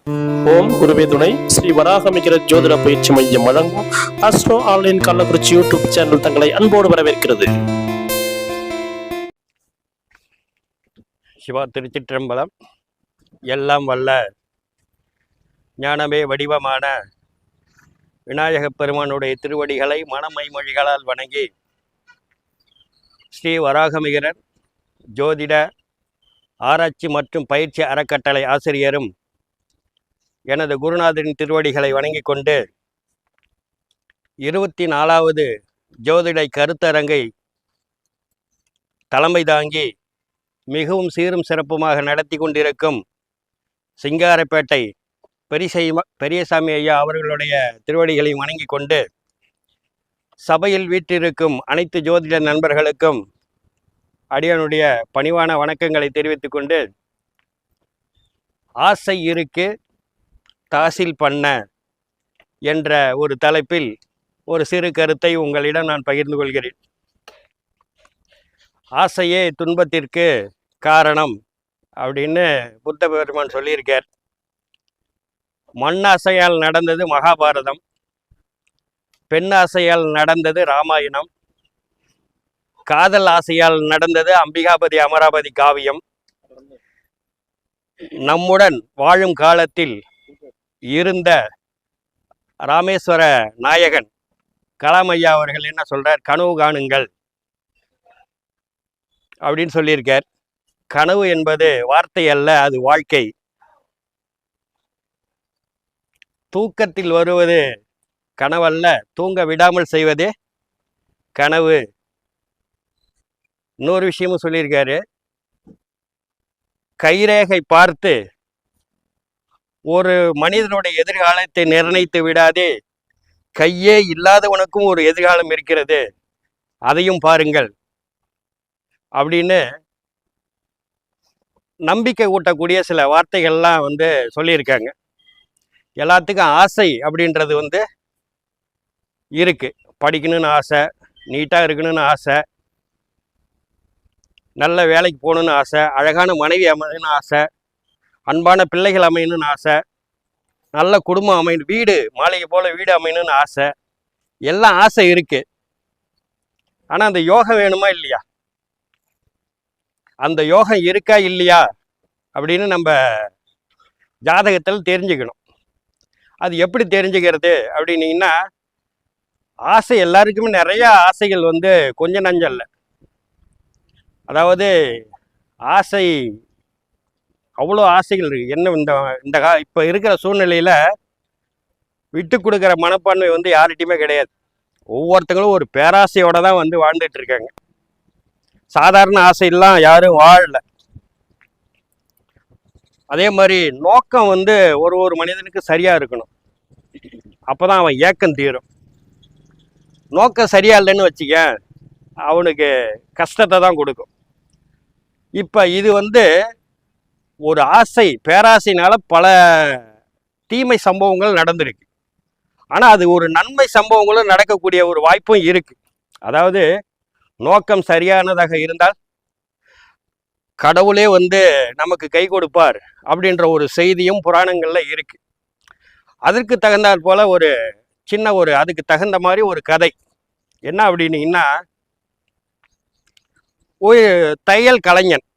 ஓம் குருவே துணை ஸ்ரீ வராகமிகிற ஜோதிட பயிற்சி மையம் வழங்கும் astro online Kallakurichi YouTube channel தங்களை அன்போடு வரவேற்கிறது. சிவா திருச்சிற்றம்பலம். எல்லாம் வல்ல ஞானமே வடிவமான விநாயகப் பெருமானுடைய திருவடிகளை மனமைமொழிகளால் வணங்கி ஸ்ரீ வராகமிகிரர் ஜோதிட ஆராய்ச்சி மற்றும் பயிற்சி அறக்கட்டளை ஆசிரியரும் எனது குருநாதரின் திருவடிகளை வணங்கி கொண்டு 24வது ஜோதிட கருத்தரங்கை தலைமை தாங்கி மிகவும் சீரும் சிறப்புமாக நடத்தி கொண்டிருக்கும் சிங்காரப்பேட்டை பெரியசாமி ஐயா அவர்களுடைய திருவடிகளை வணங்கி கொண்டு சபையில் வீற்றிருக்கும் அனைத்து ஜோதிட நண்பர்களுக்கும் அடியனுடைய பணிவான வணக்கங்களை தெரிவித்துக் கொண்டு, ஆசை இருக்கு தாசில் பண்ண என்ற ஒரு தலைப்பில் ஒரு சிறு கருத்தை உங்களிடம் நான் பகிர்ந்து கொள்கிறேன். ஆசையே துன்பத்திற்கு காரணம் அப்படின்னு புத்த பெருமான் சொல்லியிருக்கார். மண்ணாசையால் நடந்தது மகாபாரதம், பெண்ணாசையால் நடந்தது ராமாயணம், காதல் ஆசையால் நடந்தது அம்பிகாபதி அமராவதி காவியம். நம்முடன் வாழும் காலத்தில் இருந்த ராமேஸ்வர நாயகன் கலாமையா அவர்கள் என்ன சொல்றார்? கனவு காணுங்கள் அப்படின்னு சொல்லியிருக்கார். கனவு என்பது வார்த்தை அல்ல, அது வாழ்க்கை. தூக்கத்தில் வருவது கனவல்ல, தூங்க விடாமல் செய்வதே கனவு. இன்னொரு விஷயமும் சொல்லியிருக்காரு, கைரேகை பார்த்து ஒரு மனிதனுடைய எதிர்காலத்தை நிர்ணயித்து விடாதே, கையே இல்லாதவனுக்கும் ஒரு எதிர்காலம் இருக்கிறது, அதையும் பாருங்கள் அப்படின்னு நம்பிக்கை ஊட்டக்கூடிய சில வார்த்தைகள்லாம் சொல்லியிருக்காங்க. எல்லாத்துக்கும் ஆசை அப்படின்றது இருக்கு. படிக்கணும்னு ஆசை, நீட்டாக இருக்கணும்னு ஆசை, நல்ல வேலைக்கு போகணுன்னு ஆசை, அழகான மனைவி அமையணும்னு ஆசை, அன்பான பிள்ளைகள் அமையணும்னு ஆசை, நல்ல குடும்பம் அமையணும், வீடு மாளிகை போல வீடு அமையணும்னு ஆசை, எல்லாம் ஆசை இருக்கு. ஆனால் அந்த யோகம் வேணுமா இல்லையா? அந்த யோகம் இருக்கா இல்லையா அப்படின்னு நம்ம ஜாதகத்தில் தெரிஞ்சுக்கணும். அது எப்படி தெரிஞ்சுக்கிறது அப்படின்னீங்கன்னா, ஆசை எல்லாருக்குமே நிறைய ஆசைகள் கொஞ்சம் நஞ்சல்ல. அதாவது ஆசை அவ்வளோ ஆசைகள் இருக்கு. என்ன இந்த இப்போ இருக்கிற சூழ்நிலையில் விட்டு கொடுக்குற மனப்பான்மை யார்கிட்டையுமே கிடையாது. ஒவ்வொருத்தங்களும் ஒரு பேராசையோட தான் வாழ்ந்துட்டு இருக்காங்க. சாதாரண ஆசையெல்லாம் யாரும் வாழல. அதே மாதிரி நோக்கம் ஒரு மனிதனுக்கு சரியா இருக்கணும், அப்போதான் அவன் ஏக்கம் தீரும். நோக்கம் சரியா இல்லைன்னு வச்சுக்க, அவனுக்கு கஷ்டத்தை தான் கொடுக்கும். இப்போ இது ஒரு ஆசை, பேராசைனால பல தீமை சம்பவங்கள் நடந்திருக்கு. ஆனால் அது ஒரு நன்மை சம்பவங்களும் நடக்கக்கூடிய ஒரு வாய்ப்பும் இருக்கு. அதாவது நோக்கம் சரியானதாக இருந்தால் கடவுளே நமக்கு கை கொடுப்பார் அப்படின்ற ஒரு செய்தியும் புராணங்கள்ல இருக்கு. அதற்கு தகுந்தாற் போல ஒரு சின்ன அதுக்கு தகுந்த மாதிரி ஒரு கதை என்ன அப்படின்னீங்கன்னா, ஒரு தையல் கலைஞன்,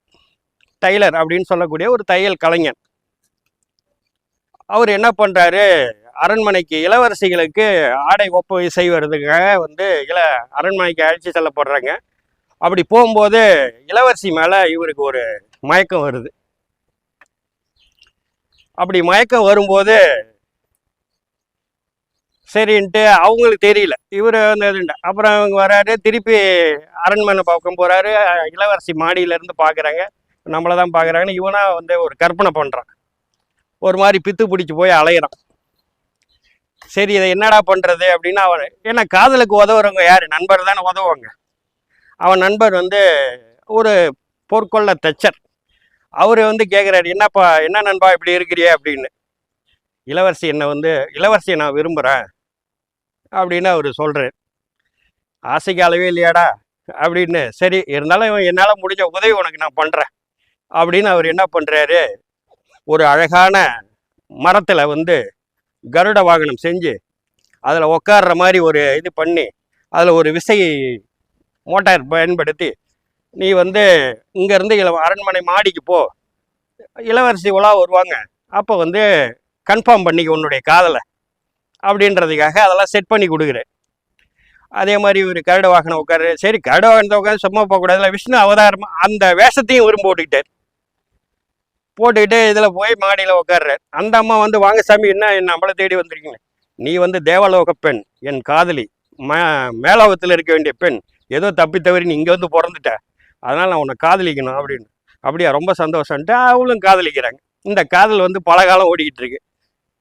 டைலர் அப்படின்னு சொல்லக்கூடிய ஒரு தையல் கலைஞன், அவர் என்ன பண்றாரு, அரண்மனைக்கு இளவரசிகளுக்கு ஆடை ஒப்பவை செய்வதுக்காக அரண்மனைக்கு அழைச்சி செல்லப்படுறாங்க. அப்படி போகும்போது இளவரசி மேல இவருக்கு ஒரு மயக்கம் வருது. அப்படி மயக்கம் வரும்போது சரின்ட்டு அவங்களுக்கு தெரியல, இவர் அப்புறம் அவங்க வராரு, திருப்பி அரண்மனை பக்கம் போறாரு. இளவரசி மாடியிலேருந்து பார்க்குறாங்க, நம்மளை தான் பார்க்குறாங்கன்னு இவனா ஒரு கற்பனை பண்ணுறான். ஒரு மாதிரி பித்து பிடிச்சி போய் அலையிறான். சரி, இதை என்னடா பண்ணுறது அப்படின்னு அவன், ஏன்னா காதலுக்கு உதவுறவங்க யார்? நண்பர் தானே உதவுவாங்க. அவன் நண்பர் ஒரு பொற்கொள்ள தச்சர். அவர் கேட்குறாரு, என்னப்பா, என்ன நண்பா இப்படி இருக்கிறியே அப்படின்னு. இளவரசி இளவரசியை நான் விரும்புகிறேன் அப்படின்னு அவர் சொல்கிறார். ஆசைக்கு அளவே இல்லையாடா அப்படின்னு. சரி, இருந்தாலும் என்னால் முடிஞ்ச உதவி உனக்கு நான் பண்ணுறேன் அப்படின்னு அவர் என்ன பண்ணுறாரு, ஒரு அழகான மரத்தில் வந்து கருட வாகனம் செஞ்சு அதில் உட்கார்ற மாதிரி ஒரு இது பண்ணி அதில் ஒரு விசை மோட்டார் பயன்படுத்தி நீ வந்து இங்கேருந்து அரண்மனை மாடிக்கு போ, இளவரசி உலா வருவாங்க, அப்போ வந்து கன்ஃபார்ம் பண்ணிக்க உன்னுடைய காதலை அப்படின்றதுக்காக அதெல்லாம் செட் பண்ணி கொடுக்குறேன். அதே மாதிரி ஒரு கருட வாகனம் உட்காரு. சரி, கருட வாகனத்தை உட்காந்து சும்மா போகக்கூடாதுல, விஷ்ணு அவதாரம் அந்த வேஷத்தையும் விரும்ப போட்டுக்கிட்டு இதில் போய் மாடியில் உட்கார்றாரு. அந்த அம்மா வந்து வாங்க சாமி, என்ன நம்மளை தேடி வந்திருக்கீங்க, நீ வந்து தேவலோக பெண், என் காதலி, மேலோகத்தில் இருக்க வேண்டிய பெண், ஏதோ தப்பி தவறி நீ இங்கே வந்து பிறந்துட்ட, அதனால் நான் உன்னை காதலிக்கணும் அப்படின்னு. அப்படியா, ரொம்ப சந்தோஷம்ட்டு அவளும் காதலிக்கிறாங்க. இந்த காதல் வந்து பல காலம் ஓடிக்கிட்டு இருக்கு.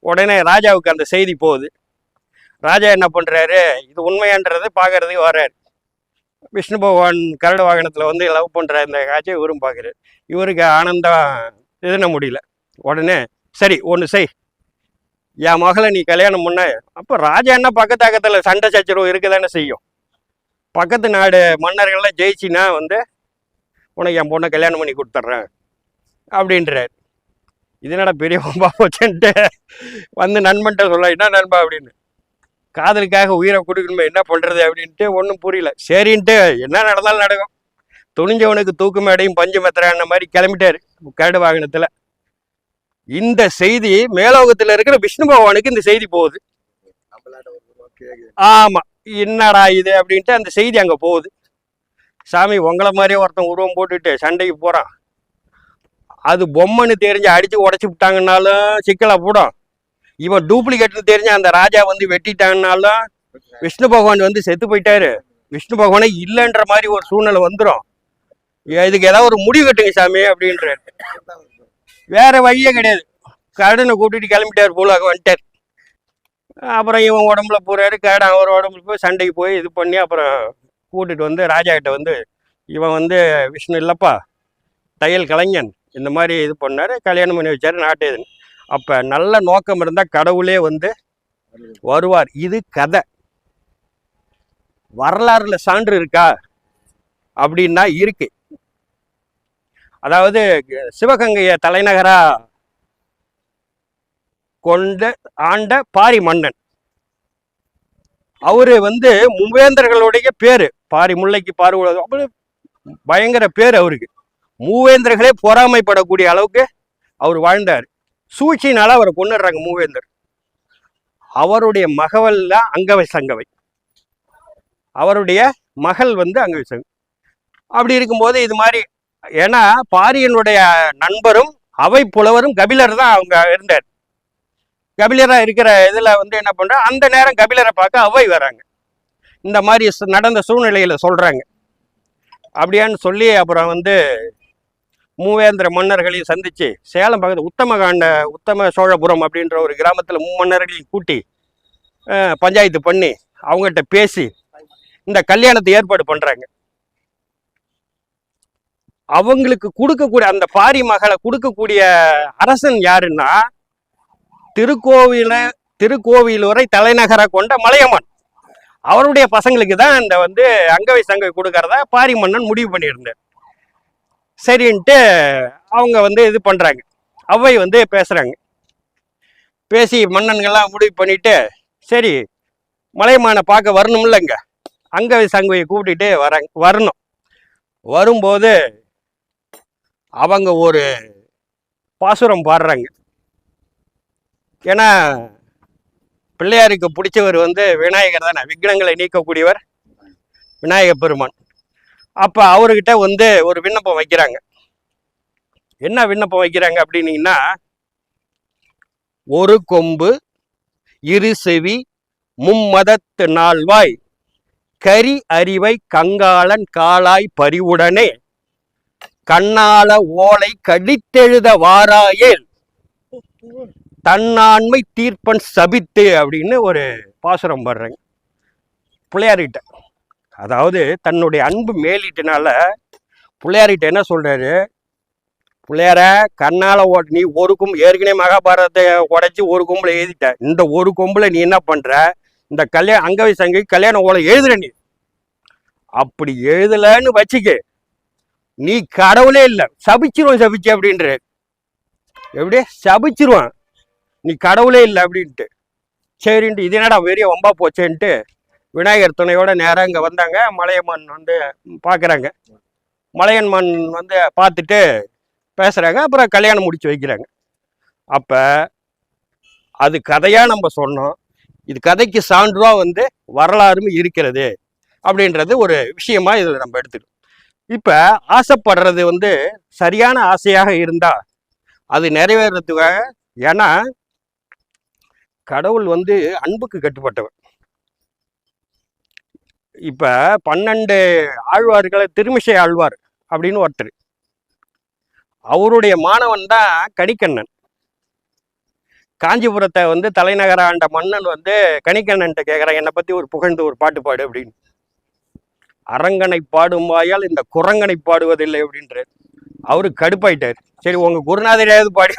உடனே ராஜாவுக்கு அந்த செய்தி போகுது. ராஜா என்ன பண்ணுறாரு, இது உண்மையான்றது பார்க்கறதுக்கு வர்றாரு. விஷ்ணு பகவான் கருட வாகனத்தில் வந்து லவ் பண்ணுற இந்த காட்சியை இவரும் பார்க்குறாரு. இவருக்கு ஆனந்தம் எதுன முடியல. உடனே சரி ஒன்று செய், என் மகளை நீ கல்யாணம் பண்ண. அப்போ ராஜா என்ன பக்கத்தாக்கத்தில் சண்டை சச்சரவு இருக்க தானே செய்யும். பக்கத்து நாடு மன்னர்கள்லாம் ஜெயிச்சின்னா வந்து உனக்கு என் பொண்ணை கல்யாணம் பண்ணி கொடுத்துட்றேன் அப்படின்றார். இதனடா பெரிய பம்பா போச்சுன்ட்டு வந்து நண்பன்ட்ட சொல்ல, என்ன நண்பா அப்படின்னு, காதலுக்காக உயிரை கொடுக்கணுமே, என்ன பண்ணுறது அப்படின்ட்டு ஒன்றும் புரியல. சரின்ட்டு என்ன நடந்தாலும் நடக்கும், துணிஞ்சவனுக்கு தூக்கு மேடையும் பஞ்சு மெத்தரான மாதிரி கிளம்பிட்டாரு கருட வாகனத்தில். இந்த செய்தி மேலோகத்தில் இருக்கிற விஷ்ணு பகவானுக்கு இந்த செய்தி போகுது. ஆமா, என்னடா இது அப்படின்ட்டு அந்த செய்தி அங்கே போகுது. சாமி, உங்களை மாதிரியே ஒருத்தன் உருவம் போட்டுட்டு சண்டைக்கு போகிறான், அது பொம்மைன்னு தெரிஞ்சு அடித்து உடச்சி விட்டாங்கன்னாலும் சிக்கலாக போடும். இவன் டூப்ளிகேட்னு தெரிஞ்சு அந்த ராஜா வந்து வெட்டிட்டாங்கனாலும் விஷ்ணு பகவான் வந்து செத்து போயிட்டாரு, விஷ்ணு பகவானே இல்லைன்ற மாதிரி ஒரு சூழ்நிலை வந்துடும். இதுக்கு ஏதாவது ஒரு முடிவு கட்டுங்க சாமி அப்படின்றாரு. வேற வழியே கிடையாது, கருடனை கூட்டிட்டு கிளம்பிட்டார் போல வந்துட்டார். அப்புறம் இவன் உடம்புல போறாரு, கருடன் அவர் உடம்புல போய் சண்டைக்கு போய் இது பண்ணி அப்புறம் கூட்டிட்டு வந்து ராஜா கிட்ட வந்து, இவன் வந்து விஷ்ணு இல்லப்பா, தையல் கலைஞன், இந்த மாதிரி இது பண்ணாரு, கல்யாணம் பண்ணி வச்சாரு, நாட்டு இதுன்னு. அப்ப நல்ல நோக்கம் இருந்தா கடவுளே வந்து வருவார். இது கதை, வரலாறுல சான்று இருக்கா அப்படின்னா இருக்கு. அதாவது சிவகங்கையை தலைநகரா கொண்டு ஆண்ட பாரி மன்னன், அவரு வந்து மூவேந்தர்களுடைய பேரு, பாரி முல்லைக்கு பாரு பயங்கர பேர் அவருக்கு. மூவேந்தர்களே பொறாமைப்படக்கூடிய அளவுக்கு அவர் வாழ்ந்தார். சூழ்ச்சினால அவரை கொண்டுடுறாங்க மூவேந்தர். அவருடைய மகள் தான் அங்கவை சங்கவை, அவருடைய மகள் வந்து அங்கவை சங்கவை. அப்படி இருக்கும்போது இது மாதிரி, ஏன்னா பாரியனுடைய நண்பரும் அவை புலவரும் கபிலர் தான் அவங்க இருந்தார். கபிலரா இருக்கிற இதுல வந்து என்ன பண்ற, அந்த நேரம் கபிலரை பார்க்க அவை வராங்க, இந்த மாதிரி நடந்த சூழ்நிலையில சொல்றாங்க. அப்படியான்னு சொல்லி அப்புறம் வந்து மூவேந்திர மன்னர்களையும் சந்திச்சு சேலம் பக்கத்து உத்தம சோழபுரம் அப்படின்ற ஒரு கிராமத்துல மும்மன்னர்களையும் கூட்டி பஞ்சாயத்து பண்ணி அவங்ககிட்ட பேசி இந்த கல்யாணத்தை ஏற்பாடு பண்றாங்க. அவங்களுக்கு கொடுக்கக்கூடிய அந்த பாரி மகளை கொடுக்கக்கூடிய அரசன் யாருன்னா திருக்கோவிலூரை தலைநகரை கொண்ட மலையமான். அவருடைய பசங்களுக்கு தான் இந்த வந்து அங்கவை சங்கவை கொடுக்கறதா பாரி மன்னன் முடிவு பண்ணியிருந்தார். சரின்ட்டு அவங்க வந்து இது பண்றாங்க, அவை வந்து பேசுறாங்க. பேசி மன்னன்கள்லாம் முடிவு பண்ணிட்டு, சரி மலையமானை பார்க்க வரணும்லங்க, அங்கவை சங்கவையை கூப்பிட்டுட்டு வரணும். வரும்போது அவங்க ஒரு பாசுரம் பாடுறாங்க. ஏன்னா பிள்ளையாருக்கு பிடிச்சவர் வந்து விநாயகர் தானே, விக்னங்களை நீக்கக்கூடியவர் விநாயகர் பெருமான். அப்ப அவர்கிட்ட வந்து ஒரு விண்ணப்பம் வைக்கிறாங்க. என்ன விண்ணப்பம் வைக்கிறாங்க அப்படின்னீங்கன்னா, ஒரு கொம்பு இரு செவி மும்மதத்து நாள்வாய் கரி அறிவை கங்காளன் காலாய் பரிவுடனே கண்ணால ஓலை கடித்தெழுத வாராயேல் தன்னாண்மை தீர்ப்பன் சபித்து அப்படின்னு ஒரு பாசுரம் பாடுறாங்க பிள்ளையார்கிட்ட. அதாவது தன்னுடைய அன்பு மேலிட்டனால பிள்ளையார்கிட்ட என்ன சொல்றாரு, பிள்ளையார கண்ணால நீ ஒரு கொம்பு ஏற்கனவே மகாபாரதத்தை உடைச்சி ஒரு கொம்புல எழுதிட்ட, இந்த ஒரு கொம்புல நீ என்ன பண்ற, இந்த அங்கவை சங்கை கல்யாண ஓலை எழுதுற, நீ அப்படி எழுதலன்னு வச்சுக்க, நீ கடவுளே இல்லை, சபிச்சிருவான் அப்படின்ற. எப்படி சபிச்சிருவான், நீ கடவுளே இல்லை அப்படின்ட்டு. சரின்ட்டு இது என்னடா பெரிய வம்பா போச்சேன்ட்டு விநாயகர் துணையோட நேராக இங்கே வந்தாங்க. மலையமான் வந்து பார்க்குறாங்க. மலையன்மான் வந்து பார்த்துட்டு பேசுகிறாங்க. அப்புறம் கல்யாணம் முடிச்சு வைக்கிறாங்க. அப்போ அது கதையாக நம்ம சொன்னோம். இது கதைக்கு சான்றா வந்து வரலாறும் இருக்கிறது அப்படின்றது ஒரு விஷயமா இதில் நம்ம எடுத்துக்கணும். இப்போ ஆசைப்படுறது வந்து சரியான ஆசையாக இருந்தால் அது நிறைவேறதுக்காக, ஏன்னா கடவுள் வந்து அன்புக்கு கட்டுப்பட்டவர். இப்போ 12 ஆழ்வார்களை திருமிசை ஆழ்வார் அப்படின்னு ஒருத்தர், அவருடைய மாணவன் தான் கணிக்கண்ணன். காஞ்சிபுரத்தை வந்து தலைநகர ஆண்ட மன்னன் வந்து கணிக்கண்ணன்ட்ட கேட்குறான், என்னை பற்றி ஒரு புகழ்ந்து ஒரு பாட்டு பாடு அப்படின்னு. அரங்கனை பாடும் வாயால் இந்த குரங்கனை பாடுவதில்லை அப்படின்றார். அவரு கடுப்பாயிட்டார். சரி உங்க குருநாதரையாவது பாடி,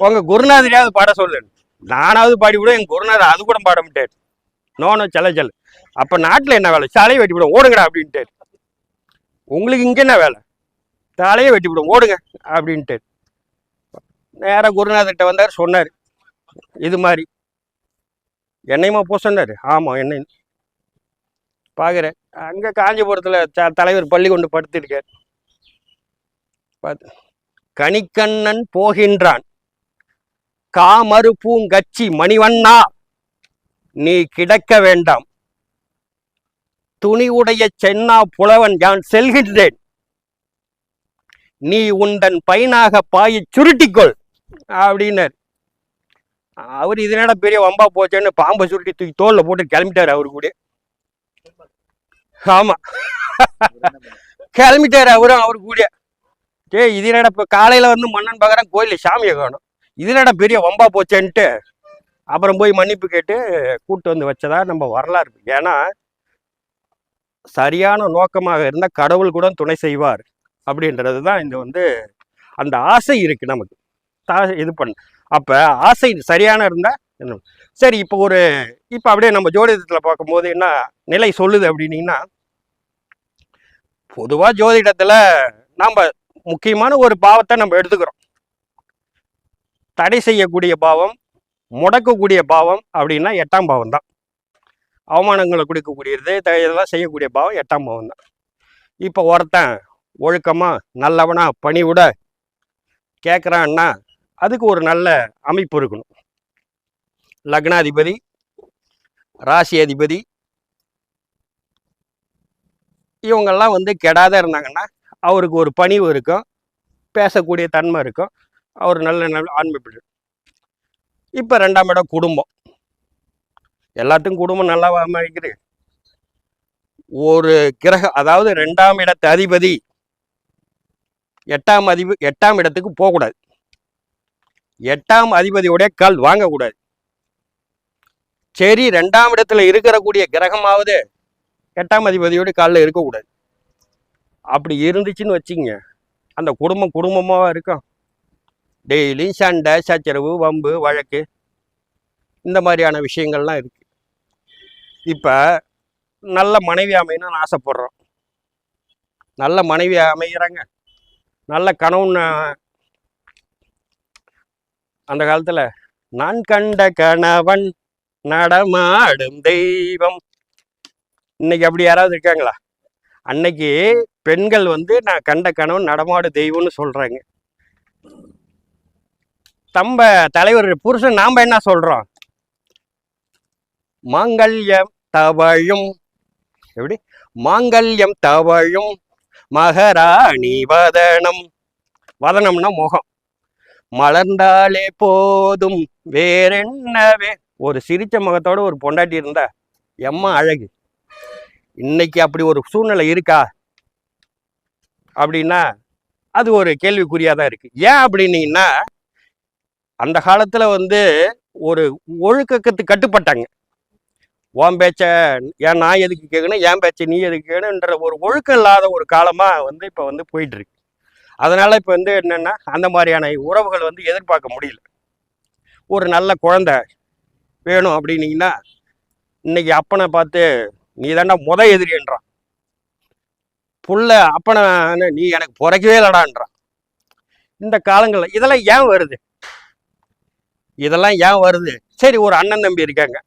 உங்க குருநாதரையாவது பாட சொல்லு, நானாவது பாடி விட, என் குருநாதர் அது கூட பாட மாட்டார். நோனோ செல. அப்ப நாட்டுல என்ன வேலை? சாலையை வெட்டி விடும் ஓடுங்கடா அப்படின்ட்டு. உங்களுக்கு இங்க என்ன வேலை? தலையை வெட்டி விடும் ஓடுங்க அப்படின்ட்டு. நேராக குருநாதர்கிட்ட வந்தார். சொன்னார், இது மாதிரி என்னையுமா போ சொன்னார். ஆமாம் என்னை பார்க்குறேன். அங்கே காஞ்சிபுரத்தில் தலைவர் பள்ளி கொண்டு படுத்திருக்கார். பார்த்து, கணிக்கண்ணன் போகின்றான், காமறு பூங்கச்சி மணிவண்ணா நீ கிடக்க வேண்டாம், துணி உடைய சென்னா புலவன் யான் செல்கின்றேன், நீ உந்தன் பையனாக பாயை சுருட்டிக்கொள் அப்படின்னார். அவர் இதனால பெரிய வம்பா போச்சேன்னு பாம்பை சுருட்டி தூக்கி தோல்ல போட்டு கிளம்பிட்டாரு. அவரு கூட ஆமா கிளம்பிட்டாரு அவரும். அவரு கூட இதனடா இப்போ காலையில வந்து மன்னன் பார்க்குறேன் கோயிலில் சாமியை காணும், இதனடா பெரிய வம்பா போச்சேன்ட்டு அப்புறம் போய் மன்னிப்பு கேட்டு கூப்பிட்டு வந்து வச்சதா நம்ம வரலாறு. ஏன்னா சரியான நோக்கமாக இருந்தால் கடவுள் கூட துணை செய்வார் அப்படின்றது தான் இந்த வந்து அந்த ஆசை இருக்கு நமக்கு இது பண்ண. அப்போ ஆசை சரியான இருந்தால் என்ன சரி. இப்போ அப்படியே நம்ம ஜோதிடத்தில் பார்க்கும்போது என்ன நிலை சொல்லுது அப்படின்னீங்கன்னா, பொதுவாக ஜோதிடத்தில் நம்ம முக்கியமான ஒரு பாவத்தை நம்ம எடுத்துக்கிறோம். தடை செய்யக்கூடிய பாவம், முடக்கக்கூடிய பாவம் அப்படின்னா 8ஆம் பாவம் தான். அவமானங்களை கொடுக்கக்கூடியது இதெல்லாம் செய்யக்கூடிய பாவம் 8ஆம் பாவம் தான். இப்போ ஒருத்தன் ஒழுக்கமா நல்லவனா பணிவுட கேட்குறான்னா அதுக்கு ஒரு நல்ல அமைப்பு இருக்கணும். லக்னாதிபதி, ராசி அதிபதி இவங்கெல்லாம் வந்து கெடாத இருந்தாங்கன்னா அவருக்கு ஒரு பணிவு இருக்கும், பேசக்கூடிய தன்மை இருக்கும், அவர் நல்ல ஆன்மைப்படு. இப்போ 2ஆம் இடம் குடும்பம். எல்லாத்துக்கும் குடும்பம் நல்லா அமைக்குது. ஒரு கிரகம், அதாவது 2ஆம் இடத்து அதிபதி 8ஆம் இடத்துக்கு போகக்கூடாது. 8ஆம் அதிபதியோடைய கால் வாங்கக்கூடாது. சரி 2ஆம் இடத்துல இருக்கிறக்கூடிய கிரகமாவது 8ஆம் அதிபதியோட காலில் இருக்கக்கூடாது. அப்படி இருந்துச்சுன்னு வச்சுங்க, அந்த குடும்பமாக இருக்கும். டெய்லியும் சண்டை சச்சரவு வம்பு வழக்கு இந்த மாதிரியான விஷயங்கள்லாம் இருக்கு. இப்போ நல்ல மனைவி அமையணும்னு ஆசைப்படுறோம், நல்ல மனைவி அமைகிறாங்க, நல்ல கணவன். அந்த காலத்துல நான் கண்ட கணவன் நடமாடும் தெய்வம், இன்னைக்கு அப்படி யாராவது இருக்காங்களா? அன்னைக்கு பெண்கள் வந்து நான் கண்ட கணவன் நடமாடு தெய்வம்னு சொல்றாங்க. தம்ப தலைவர் புருஷன் நாம என்ன சொல்றோம்? மாங்கல்யம் தவழும், எப்படி மாங்கல்யம் தவழும் மகராணி வதனம். வதனம்னா முகம், மலர்ந்தாலே போதும் வேறென்னவே. ஒரு சிரிச்ச முகத்தோட ஒரு பொண்டாட்டி இருந்தா எம்மா அழகு. இன்னைக்கு அப்படி ஒரு சூழ்நிலை இருக்கா அப்படின்னா அது ஒரு கேள்விக்குறியாதான் இருக்கு. ஏன் அப்படின்னீங்கன்னா, அந்த காலத்துல வந்து ஒரு ஒழுக்கத்துக்கு கட்டுப்பட்டாங்க. உன் பேச்ச ஏன் நான் எதுக்கு கேட்கணும், என் பேச்ச நீ எதுக்கு கேட்கணுன்ற ஒரு ஒழுக்கம் இல்லாத ஒரு காலமா வந்து இப்ப வந்து போயிட்டு இருக்கு. அதனால இப்ப வந்து என்னன்னா, அந்த மாதிரியான உறவுகள் வந்து எதிர்பார்க்க முடியல. ஒரு நல்ல குழந்தை வேணும் அப்படின்னீங்கன்னா, இன்னைக்கு அப்பனை பார்த்து நீ தாண்டா எதிரின்றான். புள்ள அப்பனை நீ எனக்கு பிறக்கவே இல்லடான்றான். இந்த காலங்கள்ல இதெல்லாம் ஏன் வருது? இதெல்லாம் ஏன் வருது? சரி, ஒரு அண்ணன் தம்பி இருக்காங்க,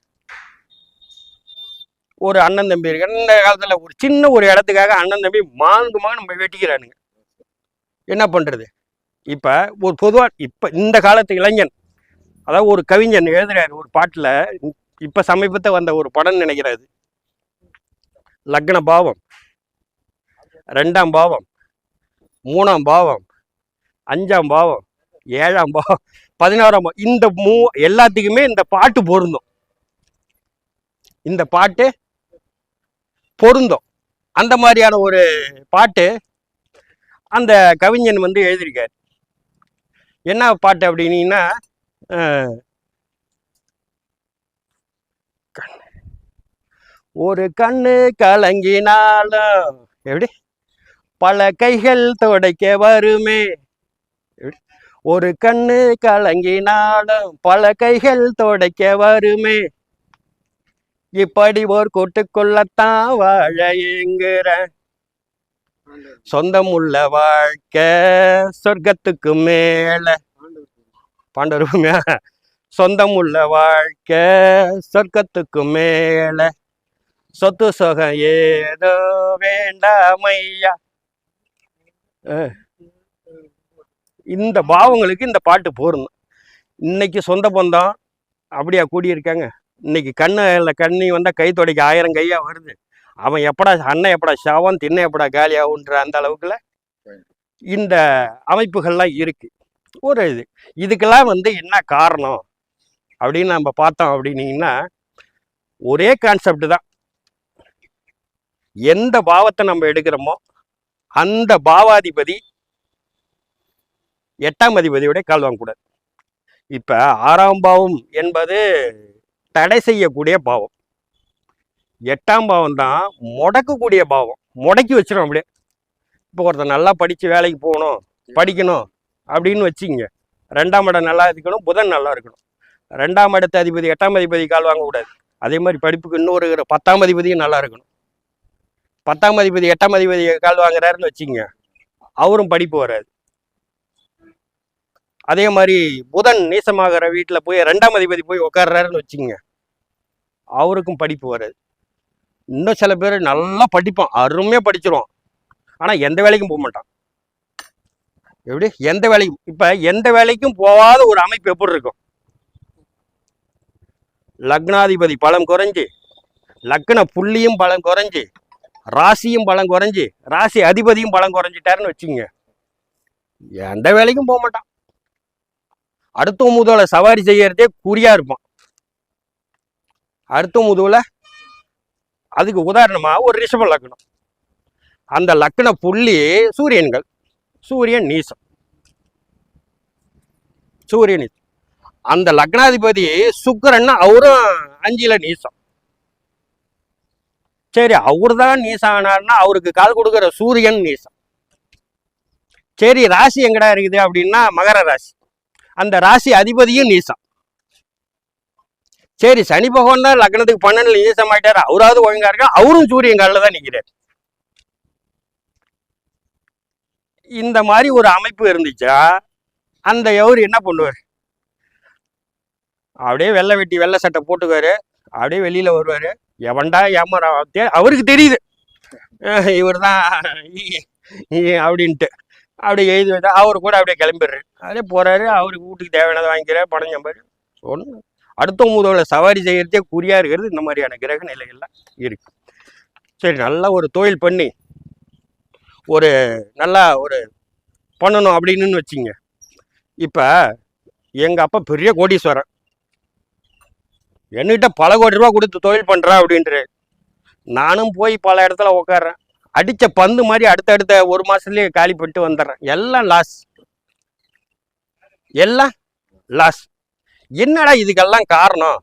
இந்த காலத்துல ஒரு சின்ன ஒரு இடத்துக்காக அண்ணன் தம்பி மாங்குமாக நம்ம வெட்டிக்கிறானுங்க. என்ன பண்றது? இப்ப ஒரு பொதுவா இப்ப இந்த காலத்து இளைஞன், அதாவது ஒரு கவிஞன் எழுதுறாரு ஒரு பாட்டுல, இப்ப சமீபத்தை வந்த ஒரு படம் நினைக்கிறாரு. லக்ன பாவம், 2ஆம் பாவம், 3ஆம் பாவம், 5ஆம் பாவம், 7ஆம் பாவம், 16ஆம் பாவம், இந்த எல்லாத்துக்குமே இந்த பாட்டு பொருந்தும். இந்த பாட்டு பொருந்தும். அந்த மாதிரியான ஒரு பாட்டு அந்த கவிஞன் வந்து எழுதியிருக்காரு. என்ன பாட்டு அப்படின்னீங்கன்னா, ஒரு கண்ணு கலங்கினாலும் எப்படி பல கைகள் துடைக்க வருமே. ஒரு கண்ணு கலங்கினாலும் பல கைகள் துடைக்க வருமே. இப்படி ஒரு கூட்டுக்குள்ளத்தான் வாழ என்கிற சொந்தம் உள்ள வாழ்க்கை சொர்க்கத்துக்கு மேல. பாண்டவருமையா? சொந்தம் உள்ள வாழ்க்கை சொர்க்கத்துக்கு மேல, சொத்து சொகம் ஏதோ வேண்டாமையா. இந்த பாவங்களுக்கு இந்த பாட்டு பொருந்தும். இன்னைக்கு சொந்த பந்தம் அப்படியா கூடியிருக்காங்க? இன்னைக்கு கண்ணி வந்தா கை தொடைக்க 1000 கையா வருது. அவன் எப்படா அண்ணன் எப்படா சாவம், தின்ன எப்படா காலியாகுன்ற அந்த அளவுக்குல இந்த அமைப்புகள்லாம் இருக்கு. ஒரு இதுக்கெல்லாம் வந்து என்ன காரணம் அப்படின்னு நம்ம பார்த்தோம் அப்படின்னீங்கன்னா, ஒரே கான்செப்ட் தான். எந்த பாவத்தை நம்ம எடுக்கிறோமோ அந்த பாவாதிபதி 8ஆம் அதிபதியோட கால் வாங்கக்கூடாது. இப்ப 6ஆம் பாவம் என்பது தடை செய்யக்கூடிய பாவம். 8ஆம் பாவம் தான் முடக்கக்கூடிய பாவம். முடக்கி வச்சிடும் அப்படியே. இப்போ ஒருத்தர் நல்லா படிச்சு வேலைக்கு போகணும், படிக்கணும் அப்படின்னு வச்சுங்க, 2ஆம் இடம் நல்லா இருக்கணும், புதன் நல்லா இருக்கணும். 2ஆம் இடத்து அதிபதி 8ஆம் அதிபதி கால் வாங்கக்கூடாது. அதே மாதிரி படிப்புக்கு இன்னொரு 10ஆம் அதிபதியும் நல்லா இருக்கணும். 10ஆம் அதிபதி 8ஆம் அதிபதி கால் வாங்குறாருன்னு வச்சுங்க, அவரும் படிப்பு வராது. அதே மாதிரி புதன் நீசமாகிற வீட்டில் போய் 2ஆம் அதிபதி போய் உட்கார்றாருன்னு வச்சுங்க, அவருக்கும் படிப்பு வராது. இன்னும் சில பேர் நல்லா படிப்பான், அருமையாக படிச்சிருவான், ஆனால் எந்த வேலைக்கும் போக மாட்டான். எப்படி? எந்த வேலைக்கும். இப்போ எந்த வேலைக்கும் போகாத ஒரு அமைப்பு எப்படி இருக்கும்? லக்னாதிபதி பலம் குறைஞ்சி, லக்ன புள்ளியும் பலம் குறைஞ்சி, ராசியும் பலம் குறைஞ்சி, ராசி அதிபதியும் பலம் குறைஞ்சிட்டாருன்னு வச்சுங்க, எந்த வேலைக்கும் போக மாட்டான். அடுத்த முதுகுல சவாரி செய்யறதே குறியா இருப்பான். அடுத்த முதுகுல அதுக்கு உதாரணமா ஒரு ரிஷப லக்னம். அந்த லக்ன புள்ளி சூரியன்கள். சூரியன் நீசம். சூரியன் நீசம். அந்த லக்னாதிபதி சுக்கிரன், அவரும் 5ல நீசம். சரி, அவரு தான் நீசம் ஆனார்னா அவருக்கு கால் கொடுக்குற சூரியன் நீசம். சரி, ராசி எங்கடா இருக்குது அப்படின்னா மகர ராசி. அந்த ராசி அதிபதியும் நீசம். சரி, சனி பகவான் தான் லக்னத்துக்கு 12ல நீசம் ஆயிட்டாரு, அவராவது ஒழுங்கா இருக்கா, அவரும் சூரியன் காலில் தான் நிற்கிறார். இந்த மாதிரி ஒரு அமைப்பு இருந்துச்சா அந்த எவரு என்ன பண்ணுவார்? அப்படியே வெள்ளை வெட்டி வெள்ளை சட்டை போட்டுக்காரு, அப்படியே வெளியில வருவாரு. எவன்டா ஏமாற, அவருக்கு தெரியுது இவர் தான் அப்படின்ட்டு. அப்படி எழுதி வச்சா அவரு கூட அப்படியே கிளம்பிடுறாரு. அதே போறாரு, அவருக்கு வீட்டுக்கு தேவையானதை வாங்கிக்கிறார், பணம் சம்பாரு. ஒன்று அடுத்த மூதோட சவாரி செய்யறதே குறியா இருக்கிறது இந்த மாதிரியான கிரக நிலைகள்லாம் இருக்கு. சரி, நல்லா ஒரு தொழில் பண்ணி ஒரு நல்லா ஒரு பண்ணணும் அப்படின்னு வச்சிங்க. இப்போ எங்கள் அப்பா பெரிய கோடீஸ்வரன், என்கிட்ட பல கோடி ரூபா கொடுத்து தொழில் பண்ணுறேன் அப்படின்ற. நானும் போய் பல இடத்துல உட்காடுறேன், அடித்த பந்து மாதிரி அடுத்தடுத்த ஒரு மாதத்துலேயே காலி பண்ணிட்டு வந்துடுறேன். எல்லாம் லாஸ், எல்லாம் லாஸ். என்னடா இதுக்கெல்லாம் காரணம்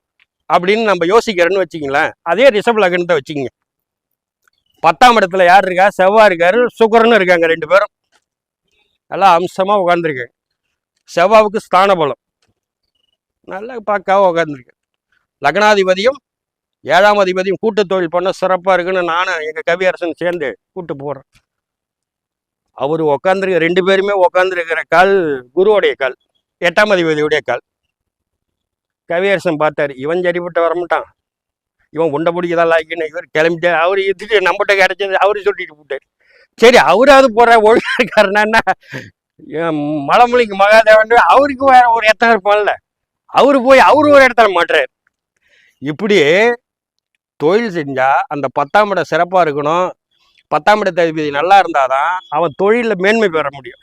அப்படின்னு நம்ம யோசிக்கிறேன்னு வச்சுங்களேன். அதே ரிஷப லக்னத்தை வச்சுக்கிங்க. 10ஆம் இடத்துல யார் இருக்கா? செவ்வாய் இருக்காரு, சுக்கிரனும் இருக்காங்க. 2 பேரும் நல்லா அம்சமாக உட்காந்துருக்காங்க. செவ்வாவுக்கு ஸ்தான பலம் நல்லா பார்க்காம உட்காந்துருக்கு. லக்னாதிபதியும் 7ஆம் அதிபதியும் கூட்டு தொழில் பண்ண சிறப்பாக இருக்குன்னு நானும் எங்கள் கவியரசன் சேர்ந்து கூட்டு போகிறேன். அவர் உட்காந்துருக்க 2 பேருமே உட்காந்துருக்கிற கால் குருவோடைய கால், 8ஆம் அதிபதியுடைய கால். கவியரசன் பார்த்தாரு, இவன் சரிப்பட்டு வரமாட்டான், இவன் உண்டை பிடிக்கதான் லாய்க்குன்னு இவர் கிளம்பிட்டு அவரு எதிர்த்து நம்மகிட்ட கிடைச்சது அவரு சொல்லிட்டு போட்டாரு. சரி அவராவது போற ஒழுங்கா இருக்காருன்னா மலமொழிக்கு மகாதேவன் அவருக்கு வேற ஒரு இடத்துல இருப்பான்ல, அவரு போய் அவரு ஒரு இடத்துல மாட்டுறாரு. இப்படி தொழில் செஞ்சா அந்த 10ஆம் இடம் சிறப்பா இருக்கணும், 10ஆம் இட அதிபதி நல்லா இருந்தாதான் அவன் தொழில மேன்மை பெற முடியும்.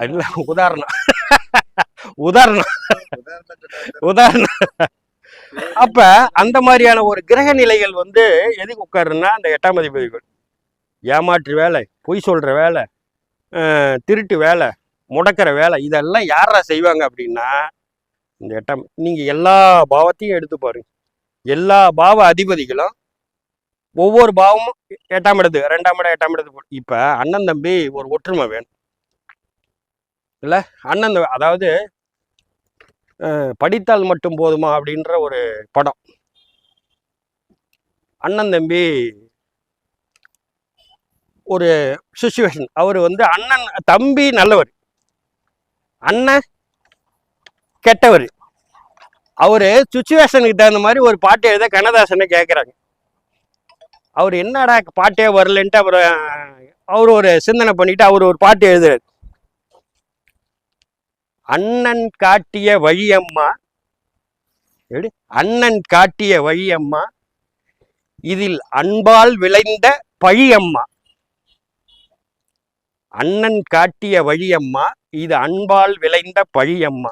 இல்ல உதாரணம் உதாரணம் உதாரணம். அப்ப அந்த மாதிரியான ஒரு கிரக நிலைகள் வந்து எதுக்கு உட்காருன்னா அந்த 8ஆம் அதிபதிகள் ஏமாற்று வேலை, பொய் சொல்ற வேலை, திருட்டு வேலை, முடக்கிற வேலை, இதெல்லாம் யாரா செய்வாங்க அப்படின்னா இந்த 8ஆம். நீங்க எல்லா பாவத்தையும் எடுத்து பாருங்க, எல்லா பாவ அதிபதிகளும் ஒவ்வொரு பாவமும் 8ஆம் இடத்து 2ஆம் இடம் 8ஆம் இடத்து. இப்ப அண்ணன் தம்பி ஒரு ஒற்றுமை வேணும் இல்ல, அண்ணன் அதாவது படித்தால் மட்டும் போதுமா அப்படின்ற ஒரு படம். அண்ணன் தம்பி ஒரு சிச்சுவேஷன், அவர் வந்து அண்ணன் தம்பி நல்லவர், அண்ணன் கெட்டவர். அவரு சுச்சுவேஷனுக்கு தகுந்த மாதிரி ஒரு பாட்டு எழுத கண்ணதாசனை கேட்குறாங்க. அவர் என்னடா பாட்டே வரலன்ட்டு அப்புறம் அவர் ஒரு சிந்தனை பண்ணிட்டு அவர் ஒரு பாட்டு எழுதுறாரு. அண்ணன் காட்டிய வழியம்மா, எப்படி அண்ணன் காட்டிய வழியம்மா, இதில் அன்பால் விளைந்த பழியம்மா. அண்ணன் காட்டிய வழியம்மா, இது அன்பால் விளைந்த பழியம்மா.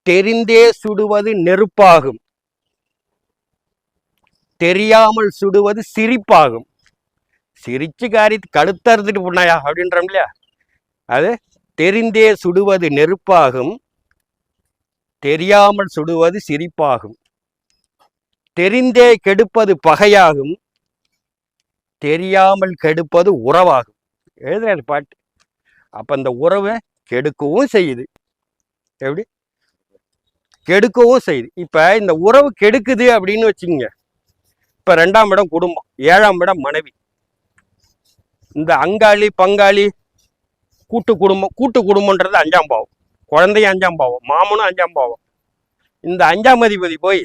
தெரிந்தே சுடுவது நெருப்பாகும், தெரியாமல் சுடுவது சிரிப்பாகும். சிரிச்சு காரி கழுத்தறுத்துட்டு போனாயா அப்படின்றோம் இல்லையா, அது தெரிந்தே சுடுவது நெருப்பாகும், தெரியாமல் சுடுவது சிரிப்பாகும். தெரிந்தே கெடுப்பது பகையாகும், தெரியாமல் கெடுப்பது உறவாகும். எழுதுறாரு பாட்டு. அப்ப அந்த உறவை கெடுக்கவும் செய்யுது, எப்படி கெடுக்கவும் செய்யுது. இப்ப இந்த உறவு கெடுக்குது அப்படின்னு வச்சுக்கோங்க. இப்ப 2ஆம் இடம் குடும்பம், 7ஆம் இடம் மனைவி. இந்த அங்காளி பங்காளி கூட்டு குடும்பம், கூட்டு குடும்பம்ன்றது 5ஆம் பாவம், குழந்தையும் 5ஆம் பாவம், மாமனும் 5ஆம் பாவம். இந்த 5ஆம் அதிபதி போய்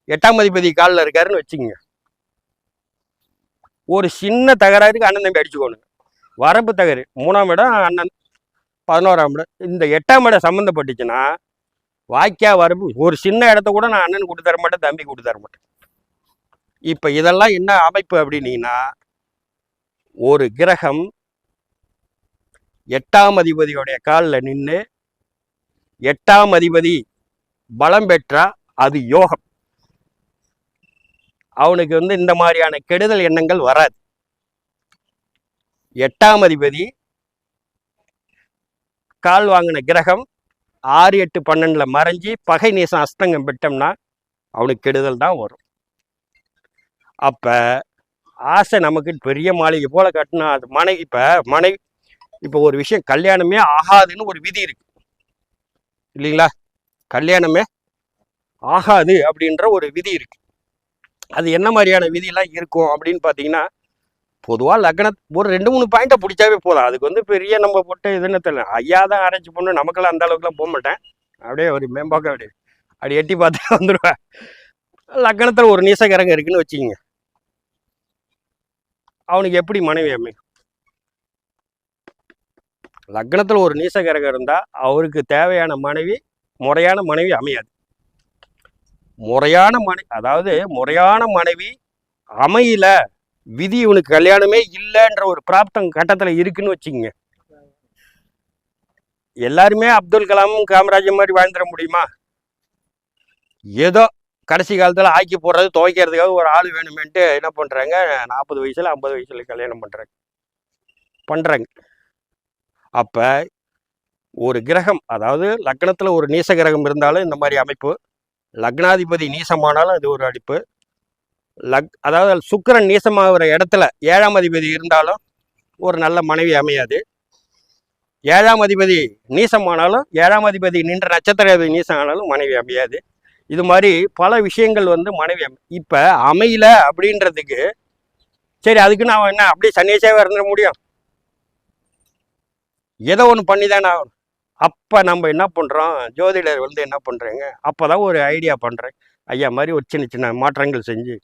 8ஆம் அதிபதி காலில் இருக்காருன்னு வச்சுக்கோங்க. ஒரு சின்ன தகராறுக்கு அண்ணன் தம்பி அடிச்சுக்கோணுங்க. வரப்பு தகரு 3ஆம் இடம் அண்ணன், 11ஆம் இடம், இந்த 8ஆம் இடம் சம்மந்தப்பட்டுச்சுன்னா வாய்க்கா வரப்பு, ஒரு சின்ன இடத்த கூட நான் அண்ணன் கொடுத்து தர மாட்டேன், தம்பி கொடுத்து தர மாட்டேன். இப்ப இதெல்லாம் என்ன அமைப்பு அப்படின்னீங்கன்னா, ஒரு கிரகம் 8ஆம் அதிபதியோடைய காலில் நின்று 8ஆம் அதிபதி பலம் பெற்றா அது யோகம். அவனுக்கு வந்து இந்த மாதிரியான கெடுதல் எண்ணங்கள் வராது. 8ஆம் அதிபதி கால் வாங்கின கிரகம் 6, 8, 12 மறைஞ்சி பகை நேசம் அஸ்தங்கம் பெற்றோம்னா அவனுக்கு கெடுதல் தான் வரும். அப்ப ஆசை நமக்கு பெரிய மாளிகை போல கட்டினா அது மனைவி. இப்ப ஒரு விஷயம், கல்யாணமே ஆகாதுன்னு ஒரு விதி இருக்கு இல்லைங்களா, கல்யாணமே ஆகாது அப்படின்ற ஒரு விதி இருக்கு. அது என்ன மாதிரியான விதியெல்லாம் இருக்கும் அப்படின்னு பார்த்தீங்கன்னா, பொதுவாக லக்னம் ஒரு 2-3 பாயிண்டை பிடிச்சாவே போதும். அதுக்கு வந்து பெரிய நம்ம போட்டு இதுன்னு தெரியல. ஐயா தான் அரேஞ்ச் பண்ணு, நமக்கெல்லாம் அந்த அளவுக்குலாம் போக மாட்டேன். அப்படியே ஒரு மேம்பாக்க அப்படி எட்டி பார்த்து வந்துடுவேன். லக்னத்தில் ஒரு நீசகரங்க இருக்குன்னு வச்சுக்கிங்க, அவனுக்கு எப்படி மனைவி அமையும்? லக்னத்தில் ஒரு நீசகரகம் இருந்தால் அவருக்கு தேவையான மனைவி, முறையான மனைவி அமையாது. அதாவது முறையான மனைவி அமையல, விதி இவனுக்கு கல்யாணமே இல்லைன்ற ஒரு பிராப்தம் கட்டத்துல இருக்குன்னு வச்சுக்கோங்க. எல்லாருமே அப்துல் கலாமும் காமராஜர் மாதிரி வாழ்ந்துட முடியுமா? ஏதோ கடைசி காலத்துல ஆக்கி போடுறது துவைக்கிறதுக்காக ஒரு ஆள் வேணுமேன்ட்டு என்ன பண்றாங்க, 40 வயசுல 50 வயசுல கல்யாணம் பண்றாங்க. அப்ப ஒரு கிரகம், அதாவது லக்னத்துல ஒரு நீச கிரகம் இருந்தாலும் இந்த மாதிரி அமைப்பு, லக்னாதிபதி நீசமானாலும் அது ஒரு அடிப்பு. அதாவது சுக்கிரன் நீசமாகிற இடத்துல 7ஆம் அதிபதி இருந்தாலும் ஒரு நல்ல மனைவி அமையாது. 7ஆம் அதிபதி நீசமானாலும், 7ஆம் அதிபதி நின்ற நட்சத்திர நீசம் ஆனாலும் மனைவி அமையாது. இது மாதிரி பல விஷயங்கள் வந்து மனைவி இப்ப அமையல அப்படின்றதுக்கு, சரி அதுக்கு நான் என்ன அப்படியே சன்னியாசியாவே இருந்துட முடியும்? ஏதோ ஒன்று பண்ணி தானே ஆகணும். அப்போ நம்ம என்ன பண்ணுறோம், ஜோதிடர் வந்து என்ன பண்ணுறேங்க, அப்போ தான் ஒரு ஐடியா பண்ணுறேன். ஐயா மாதிரி ஒரு சின்ன சின்ன மாற்றங்கள் செஞ்சு,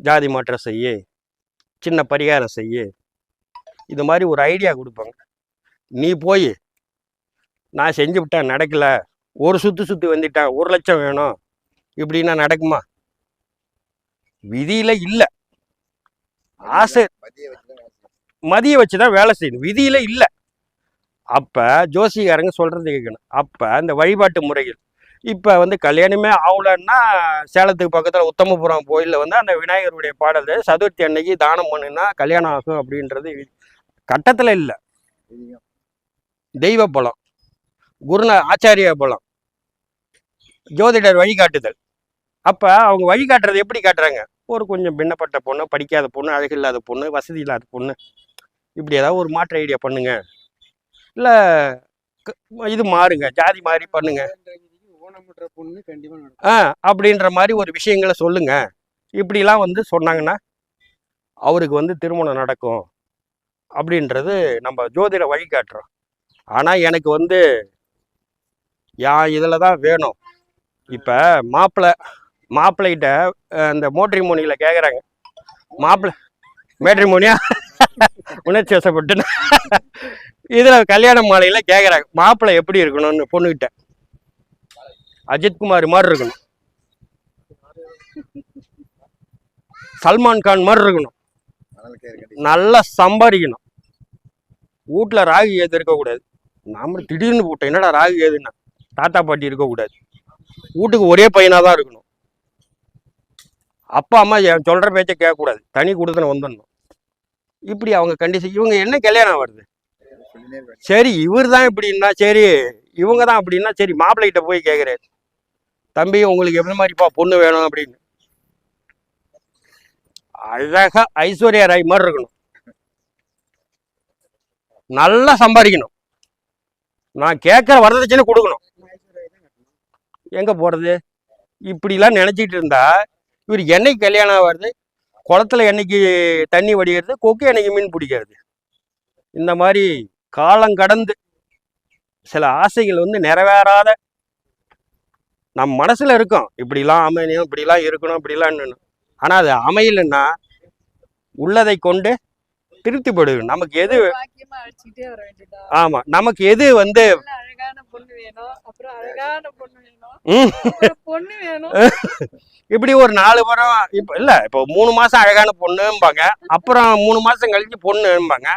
ஜாதி மாற்றம் செய்ய, சின்ன பரிகாரம் செய்ய, இது மாதிரி ஒரு ஐடியா கொடுப்பாங்க. நீ போய் நான் செஞ்சு விட்டேன் நடக்கல, ஒரு சுற்றி வந்துட்டேன் 1 லட்சம் வேணும் இப்படின்னா நடக்குமா? விதியில் இல்லை. ஆசை மதிய வச்சு தான் வேலை செய்யணும், விதியில் இல்லை. அப்போ ஜோசிகாரங்க சொல்கிறது கேட்கணும். அப்போ இந்த வழிபாட்டு முறைகள் இப்போ வந்து கல்யாணமே ஆகலன்னா, சேலத்துக்கு பக்கத்தில் உத்தமபுரம் கோயிலில் வந்து அந்த விநாயகருடைய பாடல் சதுர்த்தி அன்னைக்கு தானம் பண்ணுனா கல்யாணம் ஆகும் அப்படின்றது கட்டத்தில் இல்லை. தெய்வ பலம், ஆச்சாரிய பலம், ஜோதிடர் வழிகாட்டுதல். அப்போ அவங்க வழிகாட்டுறது எப்படி காட்டுறாங்க? ஒரு கொஞ்சம் பின்னப்பட்ட பொண்ணு, படிக்காத பொண்ணு, அழகு இல்லாத பொண்ணு, வசதி இல்லாத பொண்ணு, இப்படி ஏதாவது ஒரு மாற்று ஐடியா பண்ணுங்க, இல்லை இது மாறுங்க, ஜாதி மாறி பண்ணுங்க, அப்படின்ற மாதிரி ஒரு விஷயங்களை சொல்லுங்க. இப்படிலாம் வந்து சொன்னாங்கன்னா அவருக்கு வந்து திருமணம் நடக்கும் அப்படின்றது நம்ம ஜோதிட வழிகாட்டுறோம். ஆனால் எனக்கு வந்து இதில் தான் வேணும். இப்போ மாப்பிள்ளைகிட்ட இந்த மோட்ரிமோனியில் கேட்குறாங்க, மேட்ரிமோனியா உணர்ச்சி வசப்பட்டு இதில் கல்யாண மாலையில் கேட்குறாங்க, மாப்பிள்ளை எப்படி இருக்கணும்னு பொண்ணுக்கிட்ட. அஜித்குமார் மாதிரி இருக்கணும், சல்மான் கான் மாதிரி இருக்கணும், நல்லா சம்பாதிக்கணும், வீட்டில் ராகு ஏது இருக்கக்கூடாது. நாம திடீர்னு போட்டோம் என்னடா ராகு ஏதுன்னா, தாத்தா பாட்டி இருக்கக்கூடாது, வீட்டுக்கு ஒரே பையனாக தான் இருக்கணும், அப்பா அம்மா சொல்கிற பேச்சை கேட்கக்கூடாது, தனி கொடுத்தன வந்துடணும். இப்படி அவங்க கண்டிஷன். இவங்க என்ன கல்யாணம் வருது, சரி இவர் தான் இப்படின்னா, சரி இவங்க தான் அப்படின்னா, சரி மாப்பிள்ளைகிட்ட போய் கேட்குறேன், தம்பி உங்களுக்கு எப்படி மாதிரிப்பா பொண்ணு வேணும் அப்படின்னு. அழகா ஐஸ்வர்யா ராய் மாதிரி இருக்கணும், நல்லா சம்பாதிக்கணும், நான் கேட்குற வரதட்சணை கொடுக்கணும். எங்கே போகிறது? இப்படிலாம் நினச்சிக்கிட்டு இருந்தா இவர் என்னைக்கு கல்யாணம் வருது, குளத்துல என்னைக்கு தண்ணி வடிகிறது, கொக்கு என்னைக்கு மீன் பிடிக்கிறது. இந்த மாதிரி காலம் கடந்து சில ஆசைகள் வந்து நிறைவேறாத நம்ம மனசில் இருக்கும், இப்படிலாம் அமையணும், இப்படிலாம் இருக்கணும், இப்படிலாம். ஆனால் அது அமையலைன்னா உள்ளதை கொண்டு திருப்திப்படுது. நமக்கு எது ஆமா, நமக்கு எது வந்து இப்படி ஒரு 4 வாரம் இப்ப இல்ல, இப்போ 3 மாசம் அழகான பொண்ணும்பாங்க, அப்புறம் 3 மாசம் கழிச்சு பொண்ணும்பாங்க,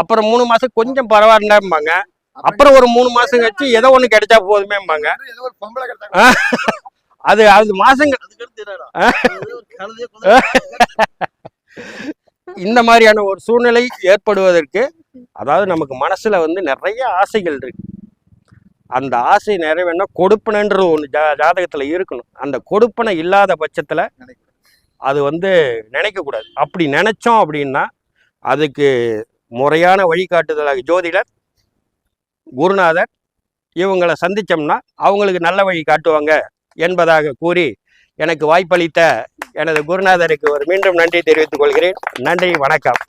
அப்புறம் 3 மாசம் கொஞ்சம் பரவாயில்லம்பாங்க, அப்புறம் ஒரு 3 மாசம் கழிச்சு ஏதோ ஒண்ணு கிடைச்சா போதுமேம்பாங்க. அது மாசங்கள் இந்த மாதிரியான ஒரு சூழ்நிலை ஏற்படுவதற்கு, அதாவது நமக்கு மனசுல வந்து நிறைய ஆசைகள் இருக்கு. அந்த ஆசை நிறைவேறினா கொடுப்பனன்ற ஒன்று ஜாதகத்துல இருக்கணும். அந்த கொடுப்பனை இல்லாத பட்சத்துல அது வந்து நினைக்கக்கூடாது. அப்படி நினைச்சோம் அப்படின்னா அதுக்கு முறையான வழிகாட்டுதலாக ஜோதிடர், குருநாதர் இவங்களை சந்திச்சோம்னா அவங்களுக்கு நல்ல வழி காட்டுவாங்க என்பதாக கூறி எனக்கு வாய்ப்பளித்த எனது குருநாதருக்கு ஒரு மீண்டும் நன்றி தெரிவித்துக் கொள்கிறேன். நன்றி, வணக்கம்.